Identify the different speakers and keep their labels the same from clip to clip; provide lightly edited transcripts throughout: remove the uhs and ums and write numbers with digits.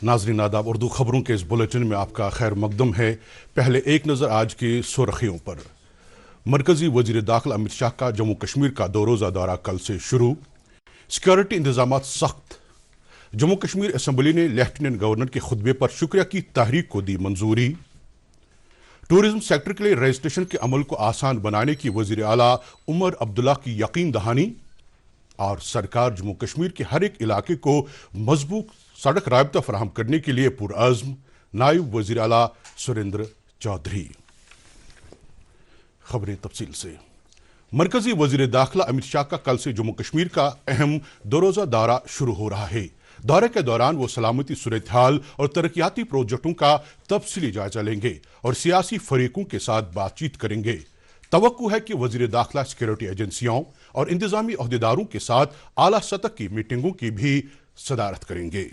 Speaker 1: नाज़रीन आदाब, उर्दू खबरों के इस बुलेटिन में आपका खैर मकदम है। पहले एक नज़र आज की सुर्खियों पर। मरकजी वजीर दाखिला अमित शाह का जम्मू कश्मीर का 2 रोज़ा दौरा कल से शुरू। सिक्योरिटी इंतजाम सख्त। जम्मू कश्मीर असम्बली ने लेफ्टिनेंट गवर्नर के खुतबे पर शुक्रिया की तहरीक को दी मंजूरी। टूरिज्म सेक्टर के लिए रजिस्ट्रेशन के अमल को आसान बनाने की वजीर आला उमर अब्दुल्ला की यकीन दहानी। और सरकार जम्मू कश्मीर के हर एक इलाके को मजबूत सड़क राबता फराहम करने के लिए पुरअज़्म, नायब वज़ीर आला सुरेंद्र चौधरी। खबरें तफसील से। मरकजी वज़ीर दाखिला अमित शाह का कल से जम्मू कश्मीर का अहम 2 रोज़ा दौरा शुरू हो रहा है। दौरे के दौरान वो सलामती सूरत हाल और तरक्याती प्रोजेक्टों का तफसीली जायजा लेंगे और सियासी फरीकों के साथ बातचीत करेंगे। तवक्को है कि वज़ीर दाखिला सिक्योरिटी एजेंसियों और इंतजामी अहदेदारों के साथ आला सतह की मीटिंगों की भी सदारत करेंगे।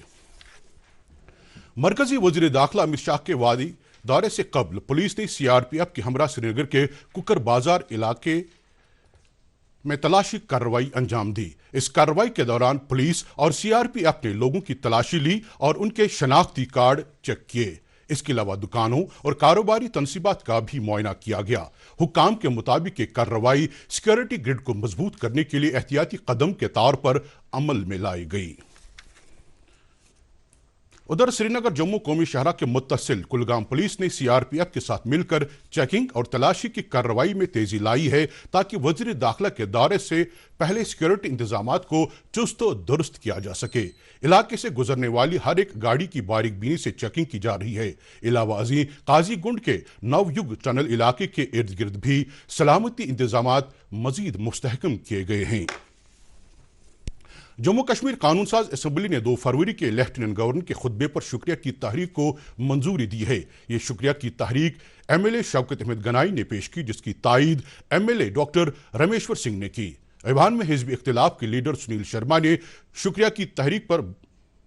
Speaker 1: मरकजी वज़ीर दाखिला अमित शाह के वादी दौरे से कबल पुलिस ने CRPF के हमरा श्रीनगर के कुकर बाजार इलाके में तलाशी कार्रवाई अंजाम दी। इस कार्रवाई के दौरान पुलिस और CRPF ने लोगों की तलाशी ली और उनके शनाख्ती कार्ड चेक किए। इसके अलावा दुकानों और कारोबारी तनसीबात का भी मुआयना किया गया। हुक्काम के मुताबिक ये कार्रवाई सिक्योरिटी ग्रिड को मजबूत करने के लिए एहतियाती कदम के तौर पर अमल में लाई गई। उधर श्रीनगर जम्मू कौमी शहरा के मुत्तसिल कुलगाम पुलिस ने CRPF के साथ मिलकर चेकिंग और तलाशी की कार्रवाई में तेजी लाई है ताकि वज़ीर दाखिला के दौरे से पहले सिक्योरिटी इंतजामात को चुस्त दुरुस्त किया जा सके। इलाके से गुजरने वाली हर एक गाड़ी की बारीक बीनी से चेकिंग की जा रही है। इलावा अजी काजी गुंड के नवयुग टनल इलाके के इर्द गिर्द भी सलामती इंतजामात मजीद मुस्तहकम किए गए हैं। जम्मू कश्मीर कानून साज असम्बली ने 2 फरवरी के लेफ्टिनेंट गवर्नर के खुतबे पर शुक्रिया की तहरीक को मंजूरी दी है। ये शुक्रिया की तहरीक MLA शौकत अहमद गनाई ने पेश की, जिसकी तायीद MLA डॉक्टर रमेश्वर सिंह ने की। ऐवान में हिज़्ब इख्तिलाफ के लीडर सुनील शर्मा ने शुक्रिया की तहरीक पर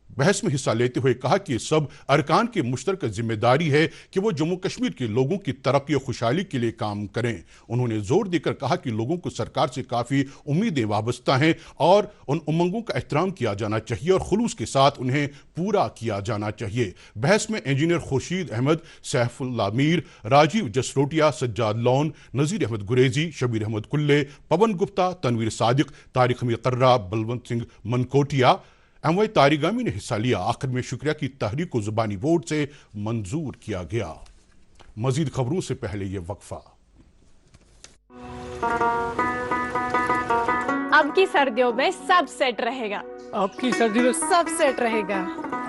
Speaker 1: बहस में हिस्सा लेते हुए कहा कि सब अरकान की मुश्तरका जिम्मेदारी है कि वो जम्मू कश्मीर के लोगों की तरक्की और खुशहाली के लिए काम करें। उन्होंने जोर देकर कहा कि लोगों को सरकार से काफ़ी उम्मीदें वाबस्ता हैं और उन उमंगों का एहतराम किया जाना चाहिए और खुलूस के साथ उन्हें पूरा किया जाना चाहिए। बहस में इंजीनियर खुर्शीद अहमद, सैफुल्लाह मीर, राजीव जसरोटिया, सज्जाद लोन, नज़ीर अहमद गुरेजी, शबीर अहमद कुल्ले, पवन गुप्ता, तनवीर सादिक, तारिक हमीद कर्रा, बलवंत सिंह मनकोटिया, MY तारिगामी ने हिस्सा लिया। आखिर में शुक्रिया की तहरीक को जुबानी वोट से मंजूर किया गया। मजीद खबरों से पहले ये वक्फा।
Speaker 2: अब की सर्दियों में सब सेट रहेगा।
Speaker 3: अब की सर्दियों में
Speaker 2: सब सेट रहेगा।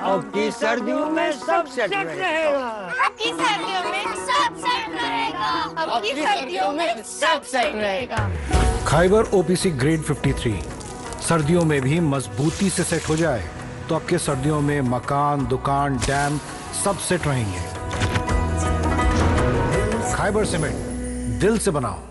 Speaker 3: अब की सर्दियों में सब सेट रहेगा।
Speaker 4: अब की सर्दियों में सब सेट रहेगा।
Speaker 2: अब की सर्दियों में सब सेट रहेगा।
Speaker 5: खाइबर OPC ग्रेड 53 सर्दियों में भी मजबूती से सेट हो जाए तो आपके सर्दियों में मकान, दुकान, डैम सब सेट रहेंगे। खाइबर सीमेंट, दिल से बनाओ।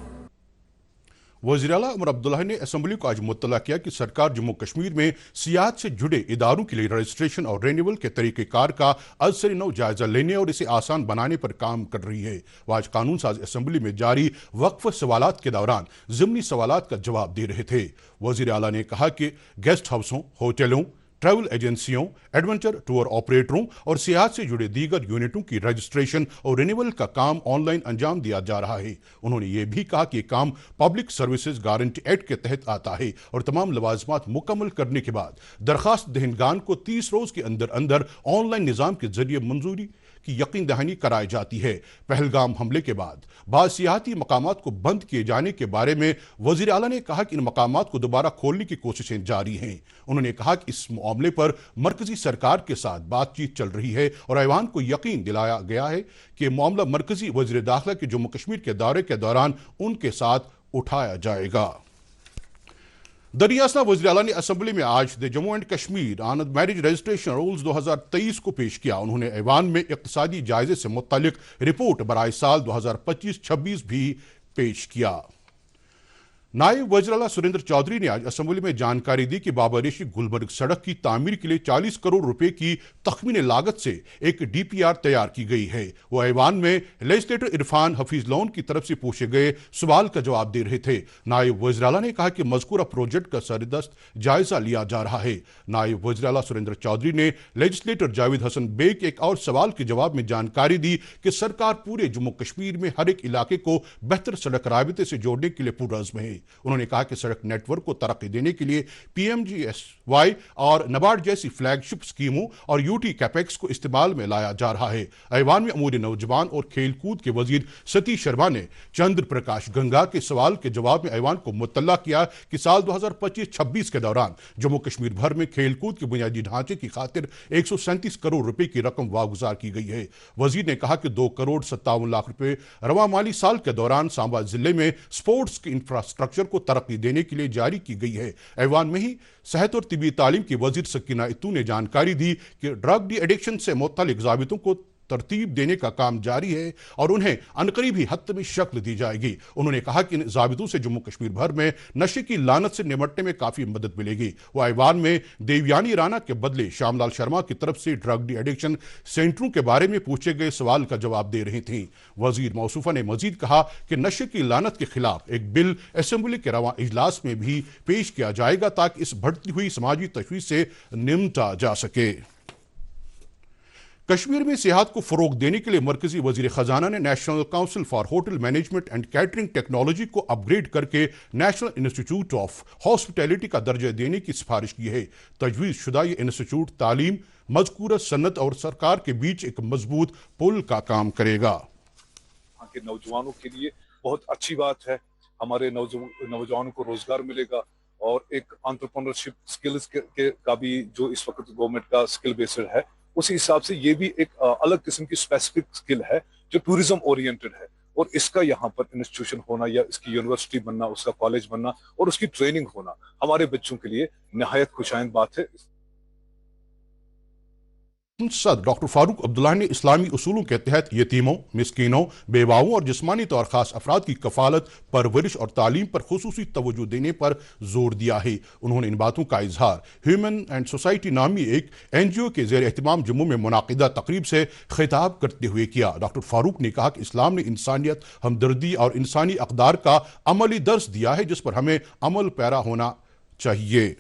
Speaker 1: वज़ीर आला उमर अब्दुल्ला ने असम्बली को आज मुत्तला किया कि सरकार जम्मू कश्मीर में सियाहत से जुड़े इदारों के लिए रजिस्ट्रेशन और रेन्यूअल के तरीक़ेकार का अज़सर नौ जायजा लेने और इसे आसान बनाने पर काम कर रही है। वह आज कानून साज असम्बली में जारी वक्फ सवालात के दौरान ज़िमनी सवालात का जवाब दे रहे थे। वज़ीर आला ने कहा कि गेस्ट हाउसों, होटलों, ट्रैवल एजेंसियों, एडवेंचर टूर ऑपरेटरों और सियाहत से जुड़े दीगर यूनिटों की रजिस्ट्रेशन और रिन्यूअल का काम ऑनलाइन अंजाम दिया जा रहा है। उन्होंने ये भी कहा कि काम पब्लिक सर्विसेज गारंटी एक्ट के तहत आता है और तमाम लवाजमात मुकम्मल करने के बाद दरखास्त दहिंदगान को 30 रोज़ के अंदर अंदर ऑनलाइन निज़ाम के जरिए मंजूरी की यकीन दहानी कराई जाती है। पहलगाम हमले के बाद बाद सियाहती मकामात को बंद किए जाने के बारे में वज़ीर आला ने कहा कि इन मकामात को दोबारा खोलने की कोशिशें जारी हैं। उन्होंने कहा कि इस मामले पर मरकजी सरकार के साथ बातचीत चल रही है और ऐवान को यकीन दिलाया गया है कि मामला मरकजी वज़ीर दाखिला के जम्मू कश्मीर के दौरे के दौरान उनके साथ उठाया जाएगा। दरियासना वज़ीर आला ने असम्बली में आज the Jammu and Kashmir on marriage registration rules 2023 को पेश किया। उन्होंने ऐवान में इक़्तिसादी जायजे से मुत्तलिक रिपोर्ट बराए साल 2025-26 भी पेश किया। नायब वज़ीर-ए-आला सुरेंद्र चौधरी ने आज असेंबली में जानकारी दी कि बाबा-रेशी गुलबर्ग सड़क की तामीर के लिए 40 करोड़ रुपए की तखमीने लागत से एक डीपीआर तैयार की गई है। वो ऐवान में लेजिस्लेटर इरफान हफीज लोन की तरफ से पूछे गए सवाल का जवाब दे रहे थे। नायब वज़ीर-ए-आला ने कहा कि मज़कूरा प्रोजेक्ट का सरदस्त जायजा लिया जा रहा है। नायब वज़ीर-ए-आला सुरेंद्र चौधरी ने लेजिस्लेटर जावेद हसन बेग के एक और सवाल के जवाब में जानकारी दी कि सरकार पूरे जम्मू कश्मीर में हर एक इलाके को बेहतर सड़क राबते से जोड़ने के लिए पुरअज़्म है। उन्होंने कहा कि सड़क नेटवर्क को तरक्की देने के लिए PMGSY और नबार्ड जैसी फ्लैगशिप स्कीमों और यूटी कैपेक्स को इस्तेमाल में लाया जा रहा है। ऐवान में अमूर नौजवान और खेलकूद के वजीर सतीश शर्मा ने चंद्र प्रकाश गंगा के सवाल के जवाब में ऐवान को मुत्तला किया कि साल 2025-26 के दौरान जम्मू कश्मीर भर में खेलकूद के बुनियादी ढांचे की खातिर 137 करोड़ रुपए की रकम वागुजार की गई है। वजीर ने कहा कि 2 करोड़ 57 लाख रुपए रवा माली साल के दौरान सांबा जिले में स्पोर्ट्स की इंफ्रास्ट्रक्चर को तरक्की देने के लिए जारी की गई है। ऐवान में ही सेहत और तिबी तालीम की वजीर सकीना इत्तू ने जानकारी दी कि ड्रग डी एडिक्शन से मुत्तलिक ज़ाबितों को तरतीब देने का काम जारी है और उन्हें अनकरीब ही हद में शक्ल दी जाएगी। उन्होंने कहा कि इन ज़ाबितों से जम्मू कश्मीर भर में नशे की लानत से निपटने में काफ़ी मदद मिलेगी। वो ऐवान में देवयानी राणा के बदले श्यामलाल शर्मा की तरफ से ड्रग डी एडिक्शन सेंटरों के बारे में पूछे गए सवाल का जवाब दे रही थीं। वजीर मौसूफा ने मजीद कहा कि नशे की लानत के खिलाफ एक बिल असेंबली के रवां इजलास में भी पेश किया जाएगा ताकि इस बढ़ती हुई समाजी तशवीश से निमटा जा सके। कश्मीर में सियाहत को फ़रोग देने के लिए मरकजी वजीर ख़जाना ने national council for hotel management and catering technology को अपग्रेड करके नेशनल इंस्टीट्यूट ऑफ हॉस्पिटैलिटी का दर्जा देने की सिफारिश की है। तजवीज़ शुदा ये इंस्टीट्यूट तालीम, मज़कूरा सन्नत और सरकार के बीच एक मजबूत पुल का काम करेगा।
Speaker 6: यहाँ के नौजवानों के लिए बहुत अच्छी बात है। हमारे नौजवानों को रोजगार मिलेगा और एक एंटरप्रेन्योरशिप स्किल्स का भी जो इस वक्त गवर्नमेंट का स्किल बेस्ड है, उसी हिसाब से ये भी एक अलग किस्म की स्पेसिफिक स्किल है जो टूरिज्म ओरिएंटेड है। और इसका यहाँ पर इंस्टीट्यूशन होना या इसकी यूनिवर्सिटी बनना, उसका कॉलेज बनना और उसकी ट्रेनिंग होना हमारे बच्चों के लिए निहायत खुशाइंद बात है।
Speaker 1: सदर डॉक्टर फारूक अब्दुल्ला ने इस्लामी उसूलों के तहत यतीमों, मिस्कीनों, बेवाओं और जिस्मानी तौर खास अफराद की कफालत, परवरिश और तालीम पर खुसूसी तवज्जो देने पर जोर दिया है। उन्होंने इन बातों का इजहार ह्यूमन एंड सोसाइटी नामी एक NGO के ज़ेर एहतमाम जम्मू में मुनाकिदा तकरीब से खिताब करते हुए किया। डॉक्टर फारूक ने कहा कि इस्लाम ने इंसानियत, हमदर्दी और इंसानी अक़दार का अमली दर्स दिया है जिस पर हमें अमल पैरा होना चाहिए।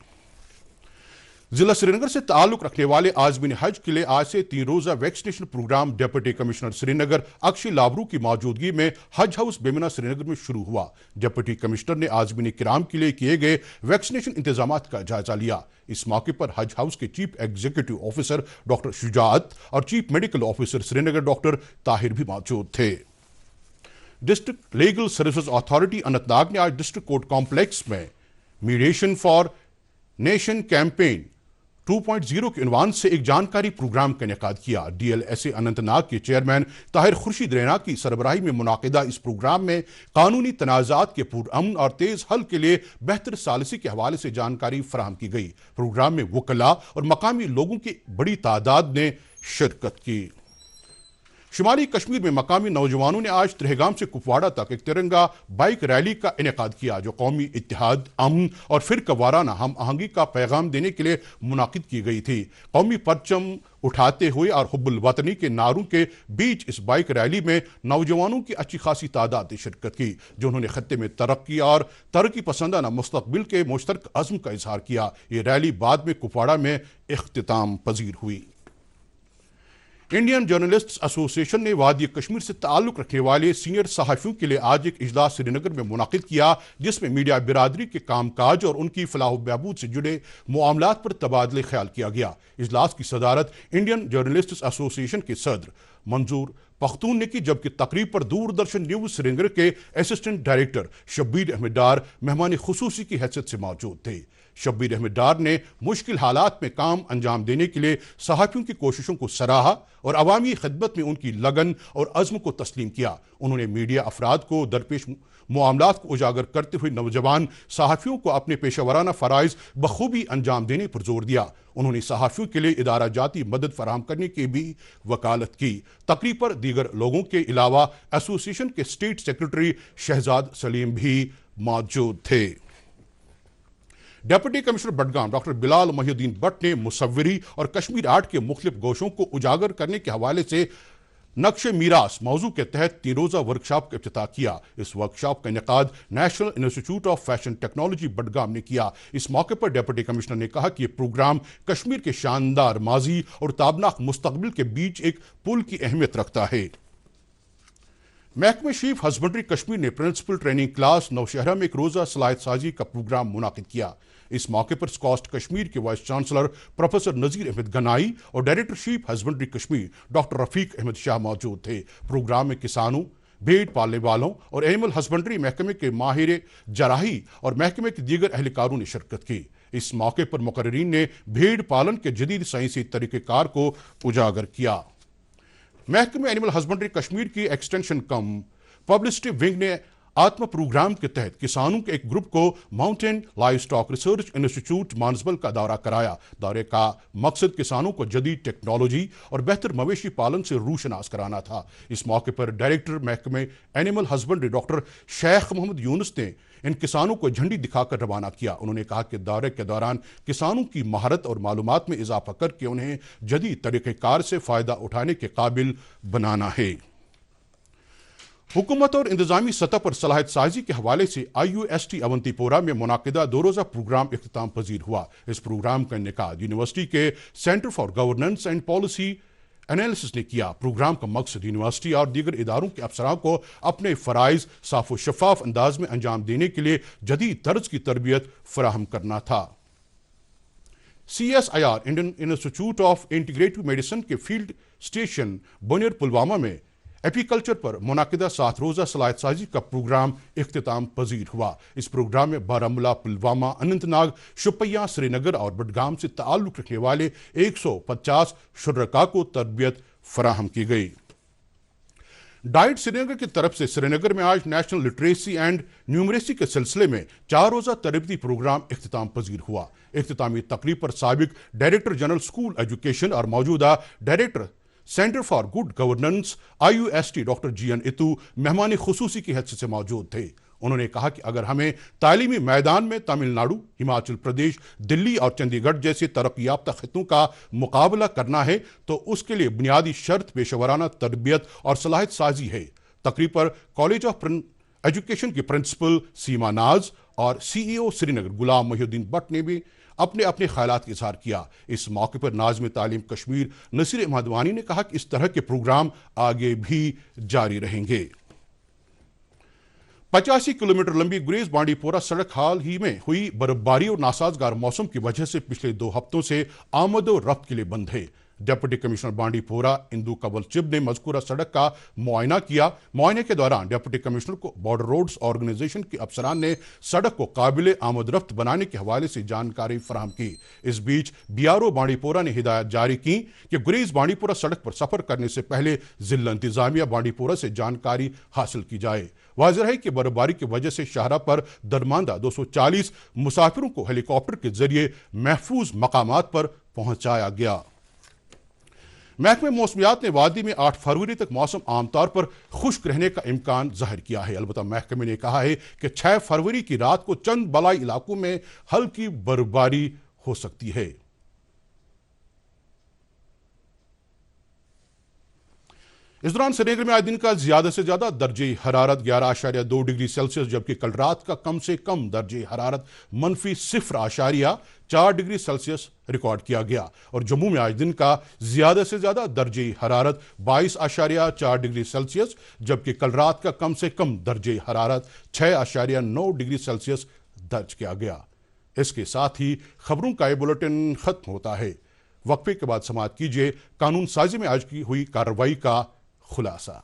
Speaker 1: जिला श्रीनगर से ताल्लुक रखने वाले आज़मीन हज के लिए आज से 3 रोज़ा vaccination programme deputy commissioner Srinagar Akshay Labroo की मौजूदगी में हज हाउस बेमिना श्रीनगर में शुरू हुआ। डिप्टी कमिश्नर ने आज़मीन किराम के लिए किए गए वैक्सीनेशन इंतजामात का जायजा लिया। इस मौके पर हज हाउस के chief executive officer doctor Shujat और chief medical officer Srinagar doctor Tahir भी मौजूद थे। District legal services authority Anantnag ने आज डिस्ट्रिक्ट कोर्ट कॉम्प्लेक्स में मीडिएशन फॉर नेशन कैंपेन 2.0 के उन्वान से एक जानकारी प्रोग्राम का इनेकाद किया। DLSA अनंतनाग के चेयरमैन ताहिर खुर्शीद रैना की सरबराही में मुनाकिदा इस प्रोग्राम में कानूनी तनाज़ात के पुरअमन और तेज़ हल के लिए बेहतर सालिसी के हवाले से जानकारी फराहम की गई। प्रोग्राम में वकला और मकामी लोगों की बड़ी तादाद ने शिरकत की। शुमाली कश्मीर में मकामी नौजवानों ने आज त्रेहगाम से कुपवाड़ा तक एक तिरंगा बाइक रैली का इनेकाद किया जो कौमी इत्तेहाद, अमन और फिरका वाराना हम आहंगी का पैगाम देने के लिए मुनाकिद की गई थी। कौमी परचम उठाते हुए और हुब्बुल वतनी के नारों के बीच इस बाइक रैली में नौजवानों की अच्छी खासी तादाद ने शिरकत की जो उन्होंने खत्ते में तरक्की और तरक्की पसंदाना मुस्तकबिल के मुश्तरक अज़्म का इजहार किया। ये रैली बाद में कुपवाड़ा में इख्तिताम पजीर हुई। इंडियन जर्नलिस्ट्स एसोसिएशन ने वादी कश्मीर से ताल्लुक रखने वाले सीनियर सहाफ़ियों के लिए आज एक इजलास श्रीनगर में मुनाकिद किया जिसमें मीडिया बिरादरी के कामकाज और उनकी फलाह बहबूद से जुड़े मामलात पर तबादले ख्याल किया गया। इजलास की सदारत इंडियन जर्नलिस्ट्स एसोसिएशन के सदर मंजूर पख्तून ने की जबकि तकरीब पर दूरदर्शन न्यूज़ श्रीनगर के असिस्टेंट डायरेक्टर शब्बीर अहमद डार मेहमान खुसूसी की हैसियत से मौजूद थे। शब्बीर अहमद डार ने मुश्किल हालात में काम अंजाम देने के लिए सहाफ़ियों की कोशिशों को सराहा और अवामी खिदमत में उनकी लगन और अज़्म को तस्लीम किया। उन्होंने मीडिया अफराद को दरपेश मामलात को उजागर करते हुए नौजवान सहाफ़ियों को अपने पेशेवराना फ़राइज़ बखूबी अंजाम देने पर जोर दिया। उन्होंने सहाफ़ियों के लिए इदारा जाती मदद फराहम करने की भी वकालत की। तकरीब पर दीगर लोगों के अलावा एसोसिएशन के स्टेट सेक्रेटरी शहजाद सलीम भी मौजूद थे। Deputy commissioner Budgam doctor Bilal Mohiuddin Bhatt ने मुसव्विरी और कश्मीर आर्ट के मुख्तलिफ गोशों को उजागर करने के हवाले से नक्शे मीरास मौजू के तहत 3 रोज़ा वर्कशॉप का इफ्तिताह किया। इस वर्कशॉप का इनेकाद national institute of fashion technology Budgam ने किया। इस मौके पर डिप्टी कमिश्नर ने कहा कि यह प्रोग्राम कश्मीर के शानदार माजी और ताबनाक मुस्तकबिल के बीच एक पुल की अहमियत रखता है। महकमे चीफ हस्बेंड्री कश्मीर ने प्रिंसिपल ट्रेनिंग क्लास नौशहरा में एक रोज़ा सलाहियत साजी का प्रोग्राम मुनाकिद किया। इस मौके पर स्कॉस्ट कश्मीर के vice chancellor professor Nazir Ahmad Ganai और director chief husbandry Kashmir doctor Rafiq Ahmad Shah मौजूद थे। प्रोग्राम में किसानों, भेड़ पालने वालों और एनिमल हस्बेंड्री महकमे के माहिर जराही और महकमे के दीगर एहलकारों ने शिरकत की। इस मौके पर मुकर्रीन ने भेड़ पालन के जदीद साइंसी तरीक़ेकार को उजागर किया। महकमे एनिमल हस्बेंड्री कश्मीर की एक्सटेंशन कम पब्लिसिटी विंग ने आत्मा प्रोग्राम के तहत किसानों के एक ग्रुप को mountain live stock research institute Manasbal का दौरा कराया। दौरे का मकसद किसानों को जदीद टेक्नोलॉजी और बेहतर मवेशी पालन से रूशनास कराना था। इस मौके पर डायरेक्टर महकमे animal husbandry doctor Sheikh Mohammad Yunus ने इन किसानों को झंडी दिखाकर रवाना किया। उन्होंने कहा कि दौरे के दौरान किसानों की महारत और मालूमात में इजाफा करके उन्हें जदीद तरीक़ेकार से फ़ायदा उठाने के काबिल बनाना है। हुकूमत और इंतजामी सतह पर सलाहियत साजी के हवाले से IUST अवंतीपोरा में मुनाकिदा 2 रोज़ा प्रोग्राम इख्तिताम पजीर हुआ। इस प्रोग्राम का इनेकाद यूनिवर्सिटी के centre for governance and policy analysis ने किया। प्रोग्राम का मकसद यूनिवर्सिटी और दीगर इदारों के अफसरान को अपने फ़राइज़ साफ व शफाफ अंदाज में अंजाम देने के लिए जदीद तर्ज की तरबियत फराहम करना था। CSIR Indian institute of integrative medicine के फील्ड स्टेशन बोनियर पुलवामा में एपीकल्चर पर मुनाकिदा 7 रोज़ा सलाहियत साजी का प्रोग्राम इख्तिताम पजीर हुआ। इस प्रोग्राम में बारामूला, पुलवामा, अनंतनाग, शुपियां, श्रीनगर और बडगाम से ताल्लुक़ रखने वाले 150 शुरका को तरबियत फराहम की गई। डाइट श्रीनगर की तरफ से श्रीनगर में आज नेशनल लिटरेसी एंड न्यूमरेसी के सिलसिले में 4 रोज़ा तरबियती प्रोग्राम इख्तिताम पजीर हुआ। इख्तितामी तकरीब पर साबिक डायरेक्टर जनरल स्कूल एजुकेशन और मौजूदा director centre for good governance IUST doctor GN इतू मेहमान खुसूसी की हैसियत से मौजूद थे। उन्होंने कहा कि अगर हमें तालीमी मैदान में तमिलनाडु, हिमाचल प्रदेश, दिल्ली और चंडीगढ़ जैसे तरक्की याफ्ता खित्तों का मुकाबला करना है तो उसके लिए बुनियादी शर्त पेशेवराना तरबियत और सलाहियत साजी है। तकरीब पर कॉलेज ऑफ एजुकेशन की प्रिंसिपल सीमा नाज और CEO श्रीनगर गुलाम मोहिउद्दीन भट्ट ने भी अपने अपने ख्यालात का इजहार किया। इस मौके पर नाज़िम तालीम कश्मीर नसीर अहमद वानी ने कहा कि इस तरह के प्रोग्राम आगे भी जारी रहेंगे। 85 किलोमीटर लंबी गुरेज बांडीपोरा सड़क हाल ही में हुई बर्फबारी और नासाजगार मौसम की वजह से पिछले 2 हफ्तों से आमद और रफ्त के लिए बंद है। डिप्टी कमिश्नर बांडीपोरा इंदू कंवल चिब ने मज़कूरा सड़क का मुआयना किया। मुआयने के दौरान डिप्टी कमिश्नर को बॉर्डर रोड्स ऑर्गेनाइजेशन के अफसरान ने सड़क को काबिल आमद रफ्त बनाने के हवाले से जानकारी फराहम की। इस बीच BRO बांडीपोरा ने हिदायत जारी की कि गुरेज बांडीपोरा सड़क पर सफर करने से पहले जिला इंतजामिया बांडीपोरा से जानकारी हासिल की जाए। वाज़ेह है कि बर्फबारी की वजह से शाहरा पर दरमांदा 240 मुसाफिरों को हेलीकॉप्टर के जरिए महफूज मकामात पर पहुंचाया गया। महकमे मौसमियात ने वादी में 8 फरवरी तक मौसम आमतौर पर खुश्क रहने का इम्कान जाहिर किया है। अलबत्ता महकमे ने कहा है कि 6 फरवरी की रात को चंद बलाई इलाकों में हल्की बर्फबारी हो सकती है। इस दौरान श्रीनगर में आज दिन का ज्यादा से ज्यादा दर्जे हरारत 11.2 डिग्री सेल्सियस जबकि कल रात का कम से कम दर्जे हरारत -0.4 डिग्री सेल्सियस रिकॉर्ड किया गया और जम्मू में आज दिन का ज्यादा से ज्यादा दर्जे हरारत 22.4 डिग्री सेल्सियस जबकि कल रात का कम से कम दर्जे हरारत 6.9 डिग्री सेल्सियस दर्ज किया गया। इसके साथ ही खबरों का ये बुलेटिन खत्म होता है। वक्फे के बाद समाप्त कीजिए कानून साजी में आज की हुई कार्रवाई का खुलासा।